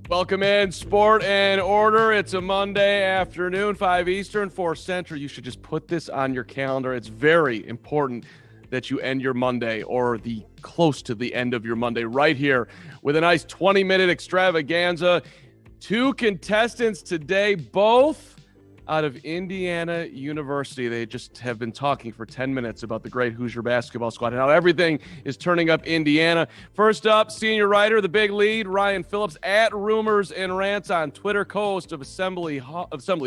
Welcome in, Sport and Order. It's a Monday afternoon, 5 Eastern, 4 Central. You should just put this on your calendar. It's very important that you end your Monday or the close to the end of your Monday right here with a nice 20-minute extravaganza. Two contestants today, both out of Indiana University. They just have been talking for 10 minutes about the great Hoosier basketball squad and how everything is turning up Indiana. First up, senior writer, the big lead, Ryan Phillips, at Rumors and Rants on Twitter, co-host of Assembly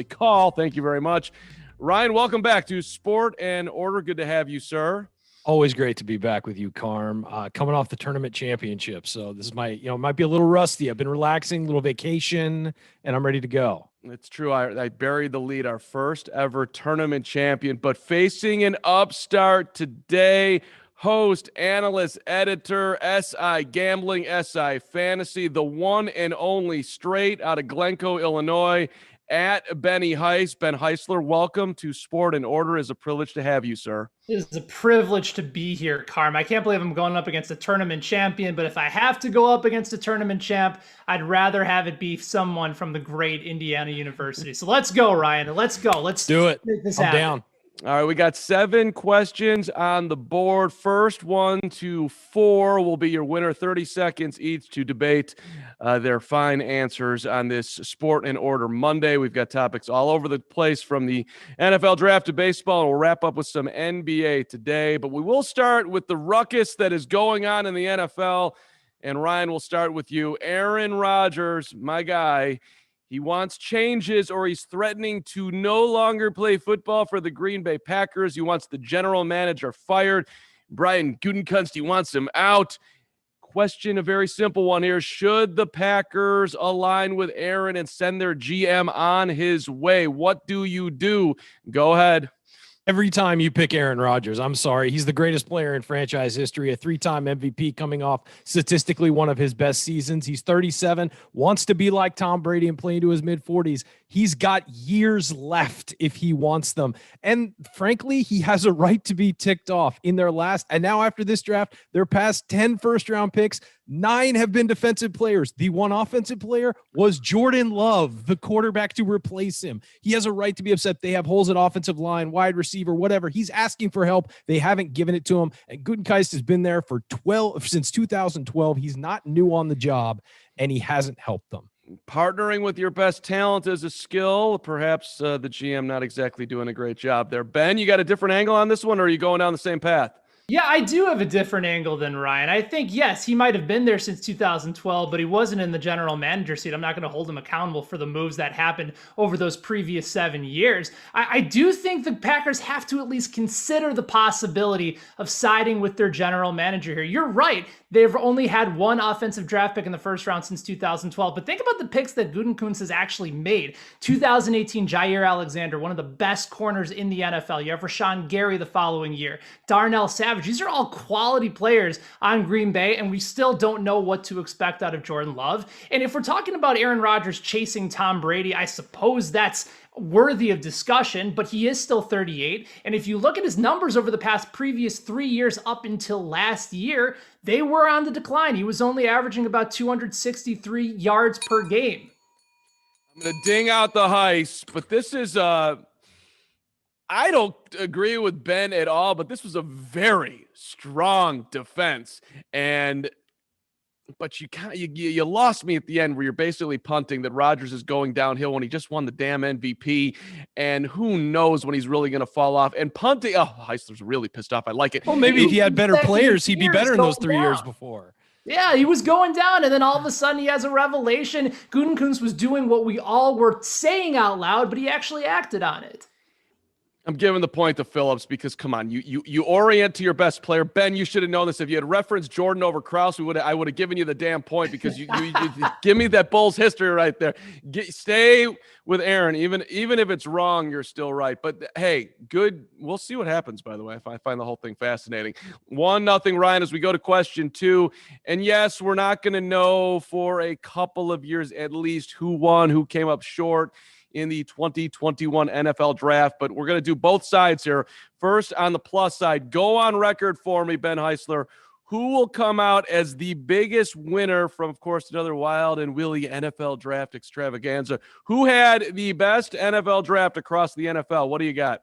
Call. Thank you very much. Ryan, welcome back to Sport and Order. Good to have you, sir. Always great to be back with you, Carm. Coming off the tournament championship. So this is might be a little rusty. I've been relaxing, a little vacation, and I'm ready to go. It's true. I buried the lead, our first ever tournament champion, but facing an upstart today, host, analyst, editor, SI Gambling, SI Fantasy, the one and only straight out of Glencoe, Illinois, at Benny Heist. Ben Heisler, welcome to Sport and Order. It's a privilege to have you, sir. It is a privilege to be here, Carm. I can't believe I'm going up against a tournament champion, but if I have to go up against a tournament champ, I'd rather have it be someone from the great Indiana University. So let's go, Ryan. Let's go. Let's do it. Make this I'm happen. down. All right, we got 7 questions on the board. First 1 to 4 will be your winner. 30 seconds each to debate their fine answers on this Sport and Order Monday. We've got topics all over the place from the NFL draft to baseball, and we'll wrap up with some NBA today. But we will start with the ruckus that is going on in the NFL. And Ryan, we'll start with you. Aaron Rodgers, my guy, he wants changes, or he's threatening to no longer play football for the Green Bay Packers. He wants the general manager fired. Brian Gutekunst, he wants him out. Question, a very simple one here. Should the Packers align with Aaron and send their GM on his way? What do you do? Go ahead. Every time you pick Aaron Rodgers, I'm sorry. He's the greatest player in franchise history, a 3-time MVP coming off statistically one of his best seasons. He's 37, wants to be like Tom Brady and play into his mid-40s. He's got years left if he wants them. And frankly, he has a right to be ticked off. In their last, and now after this draft, their past 10 first-round picks, 9 have been defensive players. The one offensive player was Jordan Love, the quarterback to replace him. He has a right to be upset. They have holes at offensive line, wide receiver, whatever. He's asking for help. They haven't given it to him. And Gutekunst has been there for since 2012. He's not new on the job, and he hasn't helped them. Partnering with your best talent is a skill. Perhaps the GM not exactly doing a great job there. Ben, you got a different angle on this one, or are you going down the same path? Yeah, I do have a different angle than Ryan. I think, yes, he might have been there since 2012, but he wasn't in the general manager seat. I'm not going to hold him accountable for the moves that happened over those previous 7 years. I do think the Packers have to at least consider the possibility of siding with their general manager here. You're right. They've only had one offensive draft pick in the first round since 2012. But think about the picks that Gutekunst has actually made. 2018, Jair Alexander, one of the best corners in the NFL. You have Rashawn Gary the following year. Darnell Savage. These are all quality players on Green Bay, and we still don't know what to expect out of Jordan Love. And if we're talking about Aaron Rodgers chasing Tom Brady, I suppose that's worthy of discussion, but he is still 38. And if you look at his numbers over the previous 3 years up until last year, they were on the decline. He was only averaging about 263 yards per game. I'm going to ding out the heist, but this is I don't agree with Ben at all, but this was a very strong defense. But you lost me at the end, where you're basically punting that Rodgers is going downhill when he just won the damn MVP, and who knows when he's really going to fall off. And punting, Heisler's really pissed off. I like it. Well, maybe if he had better players, he'd be better in those 3 years before. Yeah, he was going down, and then all of a sudden he has a revelation. Gutekunst was doing what we all were saying out loud, but he actually acted on it. I'm giving the point to Phillips because, come on, you orient to your best player. Ben, you should have known this. If you had referenced Jordan over Krause, I would have given you the damn point, because you give me that Bulls history right there. Stay with Aaron, even if it's wrong, you're still right. But hey, good. We'll see what happens. By the way, if I find the whole thing fascinating. 1-0, Ryan. As we go to question 2, and yes, we're not going to know for a couple of years at least who won, who came up short in the 2021 NFL draft, but we're going to do both sides here. First, on the plus side, go on record for me, Ben Heisler. Who will come out as the biggest winner from, of course, another wild and willy NFL draft extravaganza? Who had the best NFL draft across the NFL? What do you got?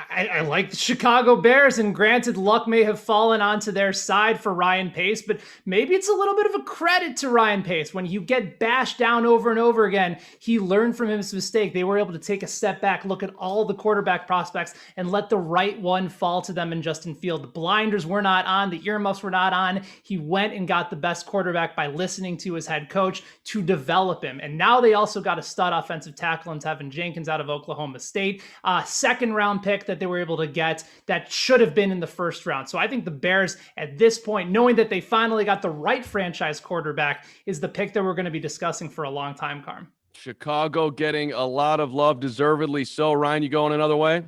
I like the Chicago Bears, and granted, luck may have fallen onto their side for Ryan Pace, but maybe it's a little bit of a credit to Ryan Pace. When you get bashed down over and over again, he learned from his mistake. They were able to take a step back, look at all the quarterback prospects, and let the right one fall to them in Justin Field. The blinders were not on, the earmuffs were not on. He went and got the best quarterback by listening to his head coach to develop him. And now they also got a stud offensive tackle in Tevin Jenkins out of Oklahoma State. Second round pick that they were able to get that should have been in the first round. So I think the Bears at this point, knowing that they finally got the right franchise quarterback, is the pick that we're going to be discussing for a long time, Carm. Chicago getting a lot of love, deservedly so. Ryan, you going another way?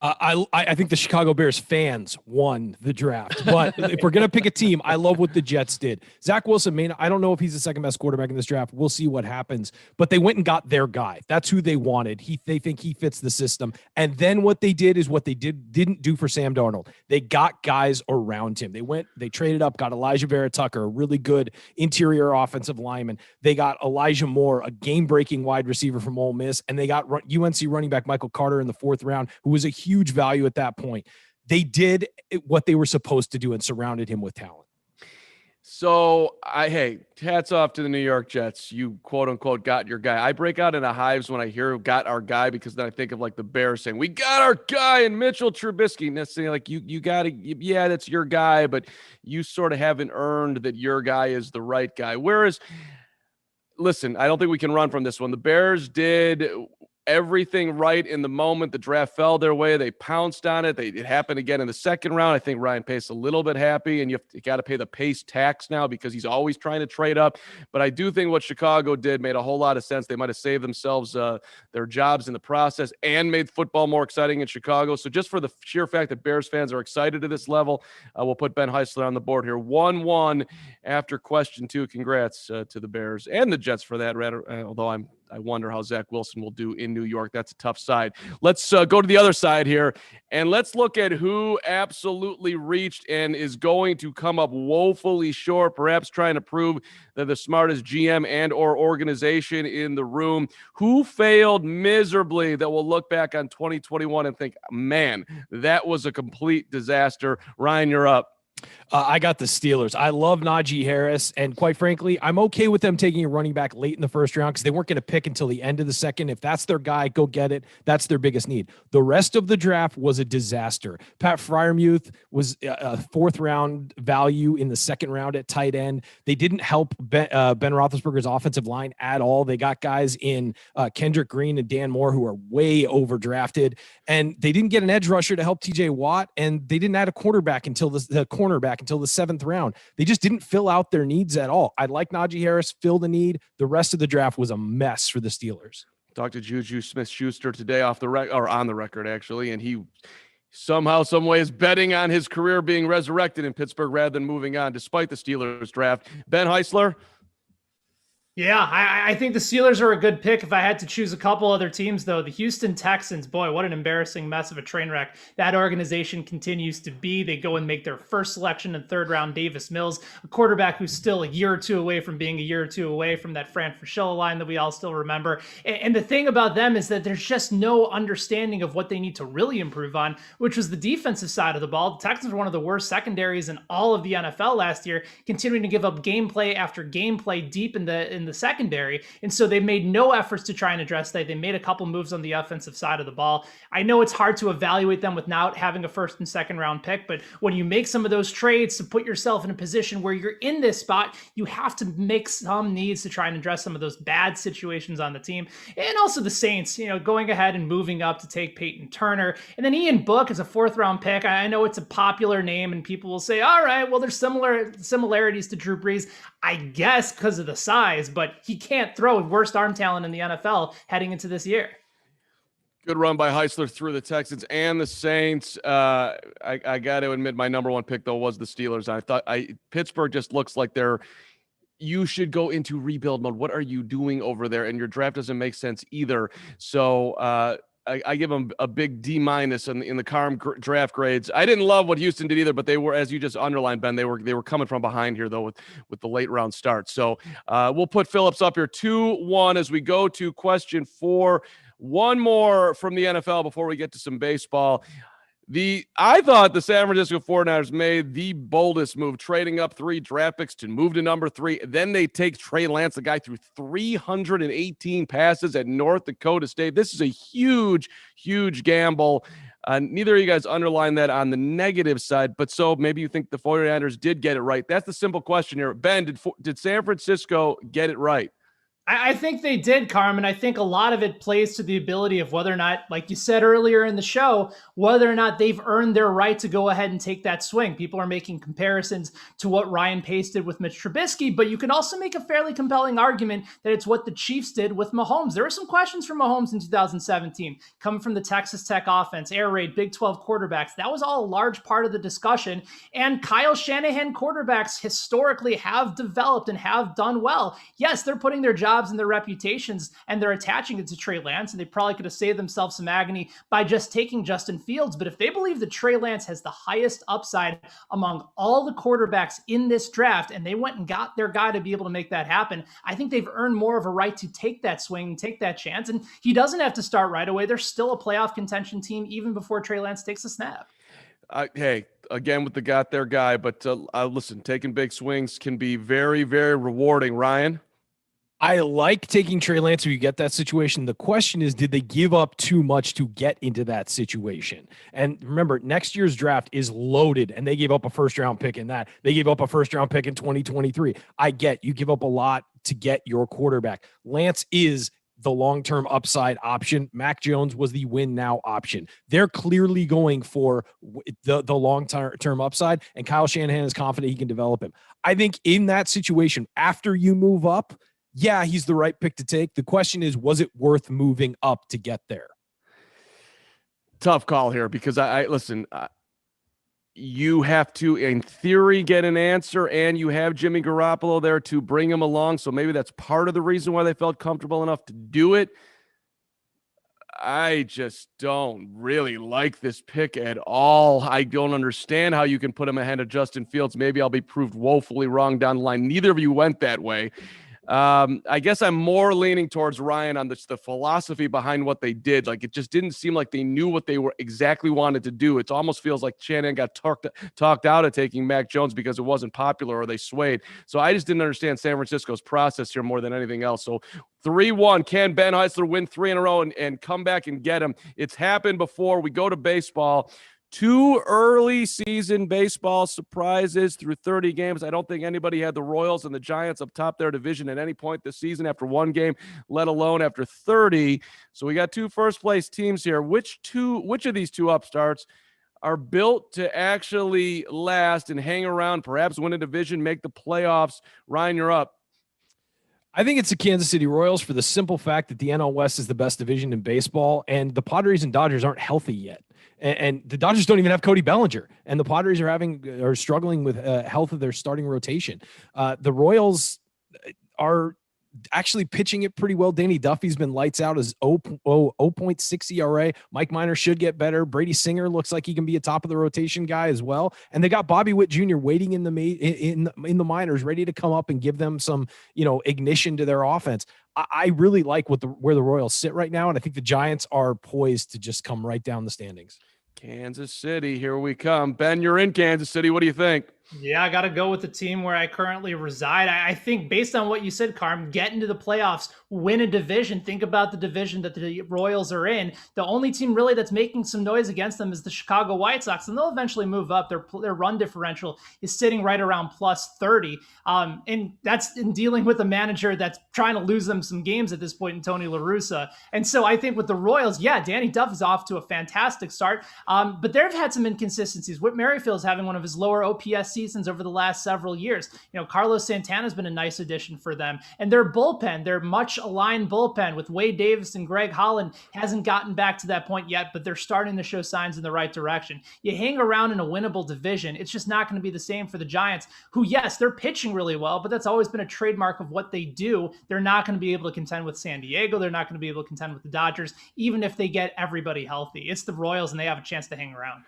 I think the Chicago Bears fans won the draft, but if we're going to pick a team, I love what the Jets did. Zach Wilson, I don't know if he's the second best quarterback in this draft. We'll see what happens, but they went and got their guy. That's who they wanted. They think he fits the system. And then what they did is what they didn't do for Sam Darnold. They got guys around him. They traded up, got Elijah Vera Tucker, a really good interior offensive lineman. They got Elijah Moore, a game-breaking wide receiver from Ole Miss, and they got UNC running back Michael Carter in the fourth round, who was a huge value at that point. They did what they were supposed to do and surrounded him with talent. So hey, hats off to the New York Jets. You quote unquote got your guy. I break out into hives when I hear got our guy, because then I think of like the Bears saying we got our guy and Mitchell Trubisky. Necessarily like you got to, yeah, that's your guy, but you sort of haven't earned that your guy is the right guy. Whereas, listen, I don't think we can run from this one. The Bears did everything right in the moment. The draft fell their way. They pounced on it. It happened again in the second round. I think Ryan Pace a little bit happy, and you got to pay the Pace tax now because he's always trying to trade up. But I do think what Chicago did made a whole lot of sense. They might have saved themselves their jobs in the process and made football more exciting in Chicago. So just for the sheer fact that Bears fans are excited to this level, we'll put Ben Heisler on the board here. 1-1 after question 2. Congrats to the Bears and the Jets for that, although I wonder how Zach Wilson will do in New York. That's a tough side. Let's go to the other side here, and let's look at who absolutely reached and is going to come up woefully short, perhaps trying to prove they're the smartest GM and or organization in the room. Who failed miserably that will look back on 2021 and think, man, that was a complete disaster. Ryan, you're up. I got the Steelers. I love Najee Harris, and quite frankly, I'm okay with them taking a running back late in the first round because they weren't going to pick until the end of the second. If that's their guy, go get it. That's their biggest need. The rest of the draft was a disaster. Pat Freiermuth was a fourth-round value in the second round at tight end. They didn't help Ben Roethlisberger's offensive line at all. They got guys in Kendrick Green and Dan Moore who are way overdrafted, and they didn't get an edge rusher to help TJ Watt, and they didn't add a quarterback until the cornerback until the seventh round. They just didn't fill out their needs at all. I'd like Najee Harris, fill the need. The rest of the draft was a mess for the Steelers. Talked to Juju Smith-Schuster today off the record, or on the record actually, and he somehow, some way is betting on his career being resurrected in Pittsburgh rather than moving on, despite the Steelers draft. Ben Heisler. Yeah, I think the Steelers are a good pick. If I had to choose a couple other teams, though, the Houston Texans, boy, what an embarrassing mess of a train wreck that organization continues to be. They go and make their first selection in third round, Davis Mills, a quarterback who's still a year or two away from being a year or two away from that Fran Fraschilla line that we all still remember. And the thing about them is that there's just no understanding of what they need to really improve on, which was the defensive side of the ball. The Texans were one of the worst secondaries in all of the NFL last year, continuing to give up gameplay after gameplay deep in the secondary. And so they made no efforts to try and address that. They made a couple moves on the offensive side of the ball. I know it's hard to evaluate them without having a first and second round pick, but when you make some of those trades to put yourself in a position where you're in this spot, you have to make some needs to try and address some of those bad situations on the team. And also the Saints, going ahead and moving up to take Peyton Turner. And then Ian Book is a fourth round pick. I know it's a popular name and people will say, all right, well, there's similarities to Drew Brees, I guess, because of the size, but he can't throw with worst arm talent in the NFL heading into this year. Good run by Heisler through the Texans and the Saints. I got to admit, my number one pick, though, was the Steelers. I thought Pittsburgh just looks like you should go into rebuild mode. What are you doing over there? And your draft doesn't make sense either. So I give them a big D- in the Carm draft grades. I didn't love what Houston did either, but they were, as you just underlined, Ben, they were coming from behind here though with the late round start. So we'll put Phillips up here 2-1 as we go to question 4. One more from the NFL before we get to some baseball. I thought the San Francisco 49ers made the boldest move, trading up 3 draft picks to move to number 3. Then they take Trey Lance, the guy threw 318 passes at North Dakota State. This is a huge, huge gamble. Neither of you guys underline that on the negative side, but so maybe you think the 49ers did get it right. That's the simple question here. Ben, did San Francisco get it right? I think they did, Carmen. I think a lot of it plays to the ability of whether or not, like you said earlier in the show, whether or not they've earned their right to go ahead and take that swing. People are making comparisons to what Ryan Pace did with Mitch Trubisky, but you can also make a fairly compelling argument that it's what the Chiefs did with Mahomes. There were some questions for Mahomes in 2017, coming from the Texas Tech offense, air raid, Big 12 quarterbacks. That was all a large part of the discussion. And Kyle Shanahan quarterbacks historically have developed and have done well. Yes, they're putting their jobs and their reputations, and they're attaching it to Trey Lance, and they probably could have saved themselves some agony by just taking Justin Fields. But if they believe that Trey Lance has the highest upside among all the quarterbacks in this draft, and they went and got their guy to be able to make that happen, I think they've earned more of a right to take that swing and take that chance. And he doesn't have to start right away. They're still a playoff contention team even before Trey Lance takes a snap. Hey, again with the got their guy, but listen, taking big swings can be very, very rewarding. Ryan? I like taking Trey Lance when you get that situation. The question is, did they give up too much to get into that situation? And remember, next year's draft is loaded, and they gave up a first-round pick in that. They gave up a first-round pick in 2023. I get you give up a lot to get your quarterback. Lance is the long-term upside option. Mac Jones was the win now option. They're clearly going for the long-term upside, and Kyle Shanahan is confident he can develop him. I think in that situation, after you move up, yeah, he's the right pick to take. The question is, was it worth moving up to get there? Tough call here because I listen, you have to, in theory, get an answer, and you have Jimmy Garoppolo there to bring him along. So maybe that's part of the reason why they felt comfortable enough to do it. I just don't really like this pick at all. I don't understand how you can put him ahead of Justin Fields. Maybe I'll be proved woefully wrong down the line. Neither of you went that way. I guess I'm more leaning towards Ryan on the philosophy behind what they did. Like, it just didn't seem like they knew what they were exactly wanted to do. It almost feels like Shanahan got talked out of taking Mac Jones because it wasn't popular or they swayed. So I just didn't understand San Francisco's process here more than anything else. So 3-1, can Ben Heisler win 3 in a row and come back and get him? It's happened before. We go to baseball. 2 early season baseball surprises through 30 games. I don't think anybody had the Royals and the Giants up top their division at any point this season after 1 game, let alone after 30. So we got 2 first-place teams here. Which of these 2 upstarts are built to actually last and hang around, perhaps win a division, make the playoffs? Ryan, you're up. I think it's the Kansas City Royals for the simple fact that the NL West is the best division in baseball, and the Padres and Dodgers aren't healthy yet. And the Dodgers don't even have Cody Bellinger, and the Padres are struggling with health of their starting rotation. The Royals are actually pitching it pretty well. Danny Duffy's been lights out as 0.6 ERA. Mike Minor should get better. Brady Singer looks like he can be a top of the rotation guy as well. And they got Bobby Witt Jr. waiting in the minors, ready to come up and give them some, ignition to their offense. I really like where the Royals sit right now, and I think the Giants are poised to just come right down the standings. Kansas City, here we come. Ben, you're in Kansas City. What do you think? Yeah, I got to go with the team where I currently reside. I think based on what you said, Carm, get into the playoffs, win a division. Think about the division that the Royals are in. The only team really that's making some noise against them is the Chicago White Sox, and they'll eventually move up. Their run differential is sitting right around plus 30. And that's in dealing with a manager that's trying to lose them some games at this point in Tony La Russa. And so I think with the Royals, yeah, Danny Duff is off to a fantastic start. But they've had some inconsistencies. Whit Merrifield's having one of his lower OPS seasons over the last several years. Carlos Santana's been a nice addition for them. And their bullpen, their much aligned bullpen with Wade Davis and Greg Holland hasn't gotten back to that point yet, but they're starting to show signs in the right direction. You hang around in a winnable division, it's just not going to be the same for the Giants, who, yes, they're pitching really well, but that's always been a trademark of what they do. They're not going to be able to contend with San Diego. They're not going to be able to contend with the Dodgers, even if they get everybody healthy. It's the Royals, and they have a chance to hang around.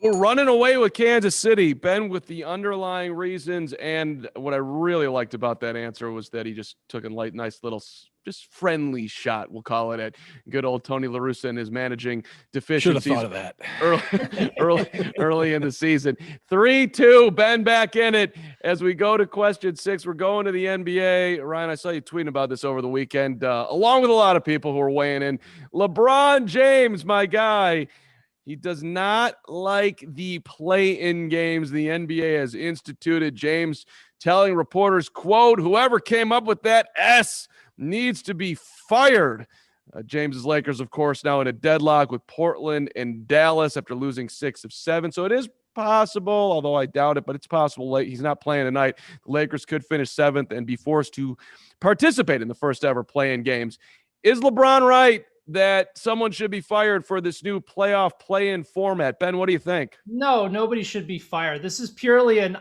We're running away with Kansas City, Ben, with the underlying reasons. And what I really liked about that answer was that he just took a nice little, just friendly shot, we'll call it, at good old Tony La Russa and his managing deficiencies. Should have thought of that early in the season. 3-2, Ben back in it. As we go to question 6, we're going to the NBA. Ryan, I saw you tweeting about this over the weekend, along with a lot of people who are weighing in. LeBron James, my guy, he does not like the play-in games the NBA has instituted. James telling reporters, quote, "Whoever came up with that S needs to be fired." James's Lakers, of course, now in a deadlock with Portland and Dallas after losing 6 of 7. So it is possible, although I doubt it, but it's possible. He's not playing tonight. The Lakers could finish 7th and be forced to participate in the first ever play-in games. Is LeBron right that someone should be fired for this new playoff play-in format? Ben, what do you think? No, nobody should be fired. This is purely an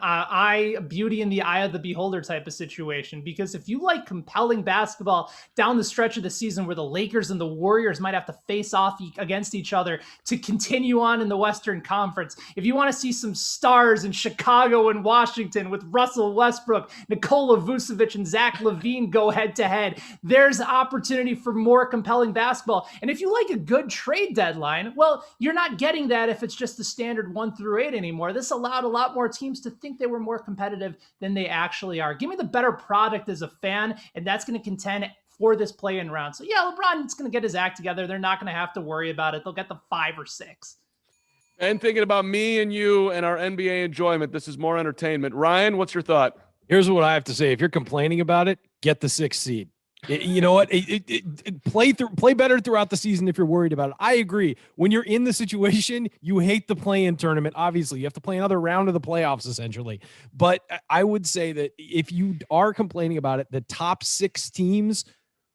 beauty in the eye of the beholder type of situation, because if you like compelling basketball down the stretch of the season where the Lakers and the Warriors might have to face off against each other to continue on in the Western Conference, if you want to see some stars in Chicago and Washington with Russell Westbrook, Nikola Vucevic, and Zach LaVine go head-to-head, there's opportunity for more compelling basketball. And if you like a good trade deadline, well, you're not getting that if it's just the standard 1 through 8 anymore. This allowed a lot more teams to think they were more competitive than they actually are. Give me the better product as a fan, and that's going to contend for this play-in round. So yeah, LeBron's going to get his act together. They're not going to have to worry about it. They'll get the 5 or 6. And thinking about me and you and our NBA enjoyment, this is more entertainment. Ryan, what's your thought? Here's what I have to say. If you're complaining about it, get the 6th seed. You know what? Play better throughout the season if you're worried about it. I agree. When you're in the situation, you hate the play-in tournament. Obviously, you have to play another round of the playoffs, essentially. But I would say that if you are complaining about it, the top 6 teams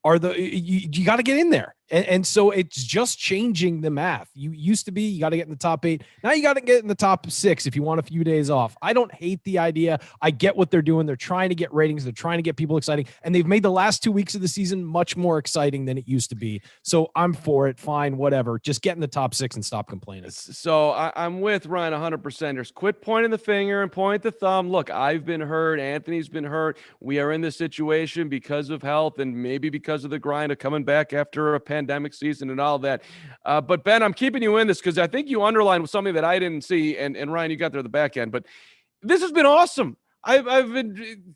are you got to get in there. And so it's just changing the math. You used to be, you got to get in the top 8. Now you got to get in the top 6 if you want a few days off. I don't hate the idea. I get what they're doing. They're trying to get ratings. They're trying to get people exciting. And they've made the last 2 weeks of the season much more exciting than it used to be. So I'm for it. Fine, whatever. Just get in the top 6 and stop complaining. So I'm with Ryan 100%. Just quit pointing the finger and point the thumb. Look, I've been hurt. Anthony's been hurt. We are in this situation because of health and maybe because of the grind of coming back after a pandemic season and all that. But Ben, I'm keeping you in this because I think you underlined something that I didn't see. And Ryan, you got there at the back end. But this has been awesome. I've been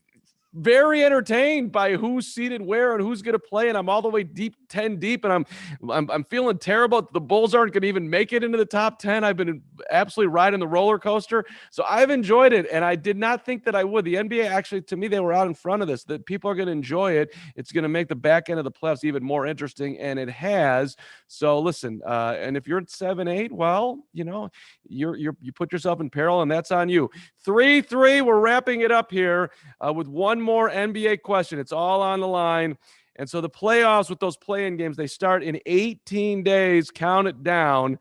very entertained by who's seated where and who's going to play, and I'm all the way 10 deep, and I'm feeling terrible. The Bulls aren't going to even make it into the top 10. I've been absolutely riding the roller coaster, so I've enjoyed it, and I did not think that I would. The NBA, actually, to me, they were out in front of this, that people are going to enjoy it. It's going to make the back end of the playoffs even more interesting, and it has. So listen, and if you're at 7-8, well, you know, you put yourself in peril, and that's on you. 3-3, we're wrapping it up here with one more NBA question. It's all on the line. And so the playoffs with those play-in games, they start in 18 days. Count it down.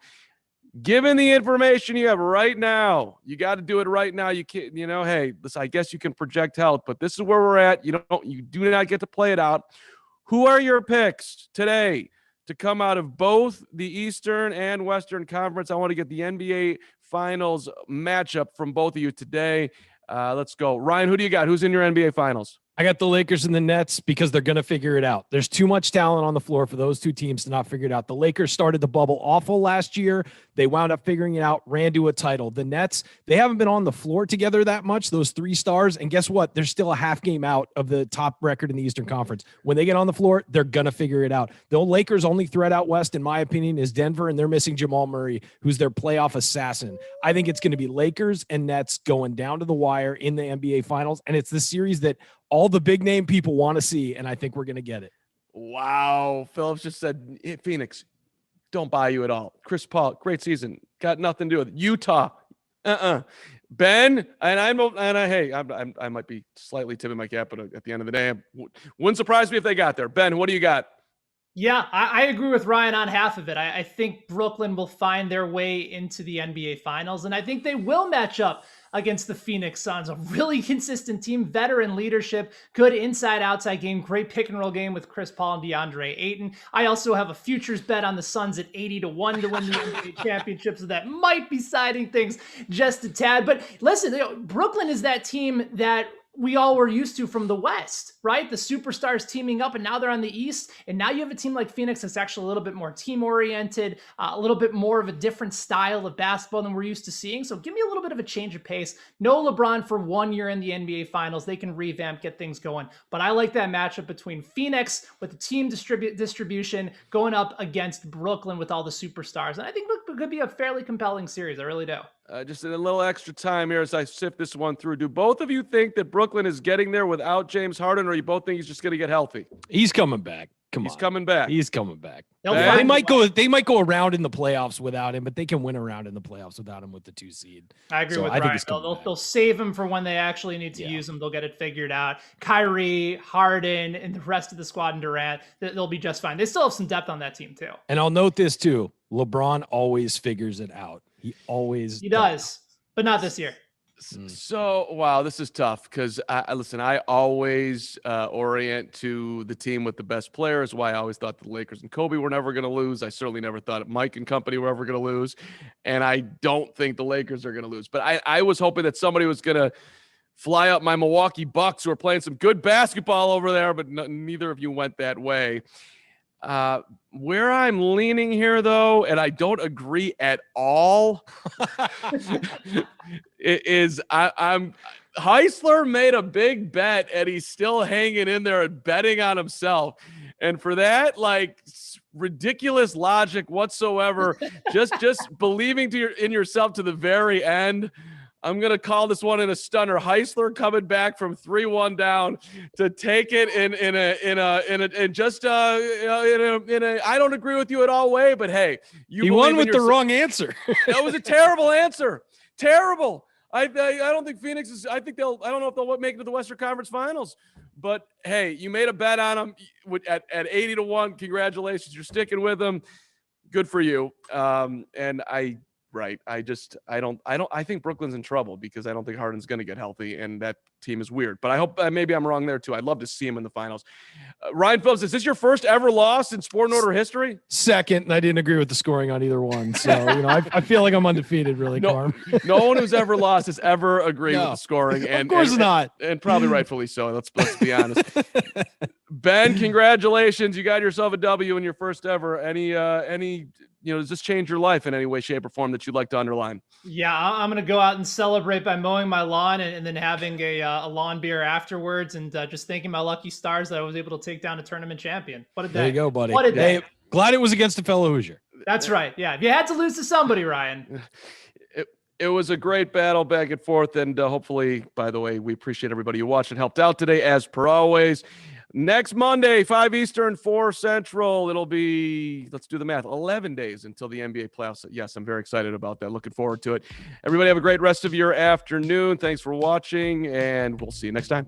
Given the information you have right now, you got to do it right now. You can't, hey, listen, I guess you can project health, but this is where we're at. You do not get to play it out. Who are your picks today to come out of both the Eastern and Western Conference? I want to get the NBA Finals matchup from both of you today. Let's go. Ryan, who do you got? Who's in your NBA Finals? I got the Lakers and the Nets because they're going to figure it out. There's too much talent on the floor for those two teams to not figure it out. The Lakers started the bubble awful last year. They wound up figuring it out, ran to a title. The Nets, they haven't been on the floor together that much, those 3 stars. And guess what? They're still a half game out of the top record in the Eastern Conference. When they get on the floor, they're going to figure it out. The Lakers' only threat out west, in my opinion, is Denver, and they're missing Jamal Murray, who's their playoff assassin. I think it's going to be Lakers and Nets going down to the wire in the NBA Finals. And it's the series that all the big name people want to see, and I think we're going to get it. Wow. Phillips just said, hey, Phoenix, don't buy you at all. Chris Paul, great season. Got nothing to do with it. Utah. Ben, I might be slightly tipping my cap, but at the end of the day, wouldn't surprise me if they got there. Ben, what do you got? Yeah, I agree with Ryan on half of it. I think Brooklyn will find their way into the NBA Finals, and I think they will match up against the Phoenix Suns. A really consistent team, veteran leadership, good inside-outside game, great pick-and-roll game with Chris Paul and DeAndre Ayton. I also have a futures bet on the Suns at 80-1 to win the NBA championship, so that might be siding things just a tad. But listen, Brooklyn is that team that we all were used to from the West, right? The superstars teaming up, and now they're on the East. And now you have a team like Phoenix that's actually a little bit more team-oriented, a little bit more of a different style of basketball than we're used to seeing. So give me a little bit of a change of pace. No LeBron for 1 year in the NBA Finals. They can revamp, get things going. But I like that matchup between Phoenix with the team distribution going up against Brooklyn with all the superstars. And I think it could be a fairly compelling series. I really do. Just in a little extra time here as I sift this one through. Do both of you think that Brooklyn is getting there without James Harden, or you both think he's just going to get healthy? He's coming back. He's coming back. He's coming back. They might go around in the playoffs without him, but they can win around in the playoffs without him with the 2 seed. I agree with Ryan. They'll save him for when they actually need to use him. They'll get it figured out. Kyrie, Harden, and the rest of the squad and Durant, they'll be just fine. They still have some depth on that team too. And I'll note this too. LeBron always figures it out. He does, but not this year. So, wow, this is tough because I always orient to the team with the best players. Why I always thought the Lakers and Kobe were never going to lose. I certainly never thought Mike and company were ever going to lose. And I don't think the Lakers are going to lose. But I was hoping that somebody was going to fly up my Milwaukee Bucks, who are playing some good basketball over there, but neither of you went that way. Where I'm leaning here, though, and I don't agree at all, I'm Heisler made a big bet and he's still hanging in there and betting on himself. And for that, like, ridiculous logic whatsoever, just believing in yourself to the very end, I'm going to call this one in a stunner. Heisler coming back from 3-1 down to take it I don't agree with you at all way, but hey, he won with the wrong answer. That was a terrible answer. Terrible. I don't think Phoenix is, I don't know if they'll make it to the Western Conference Finals, but hey, you made a bet on them at 80-1. Congratulations. You're sticking with them. Good for you. Right. I think Brooklyn's in trouble because I don't think Harden's going to get healthy, and that team is weird. But I hope maybe I'm wrong there too. I'd love to see him in the finals. Ryan Phillips, is this your first ever loss in Sport and Order history? Second, and I didn't agree with the scoring on either one. So, I feel like I'm undefeated, really, Carm. No one who's ever lost has ever agreed with the scoring. And, of course not. And probably rightfully so. Let's be honest. Ben, congratulations. You got yourself a W in your first ever. Any does this change your life in any way, shape, or form that you'd like to underline? Yeah, I'm going to go out and celebrate by mowing my lawn and then having a lawn beer afterwards, and just thanking my lucky stars that I was able to take down a tournament champion. What a day. There you go, buddy. What a day. Hey, glad it was against a fellow Hoosier. That's right. Yeah. If you had to lose to somebody, Ryan. It was a great battle back and forth, and hopefully, by the way, we appreciate everybody who watched and helped out today, as per always. Next Monday, 5 Eastern, 4 Central. It'll be, let's do the math, 11 days until the NBA playoffs. Yes, I'm very excited about that. Looking forward to it. Everybody have a great rest of your afternoon. Thanks for watching, and we'll see you next time.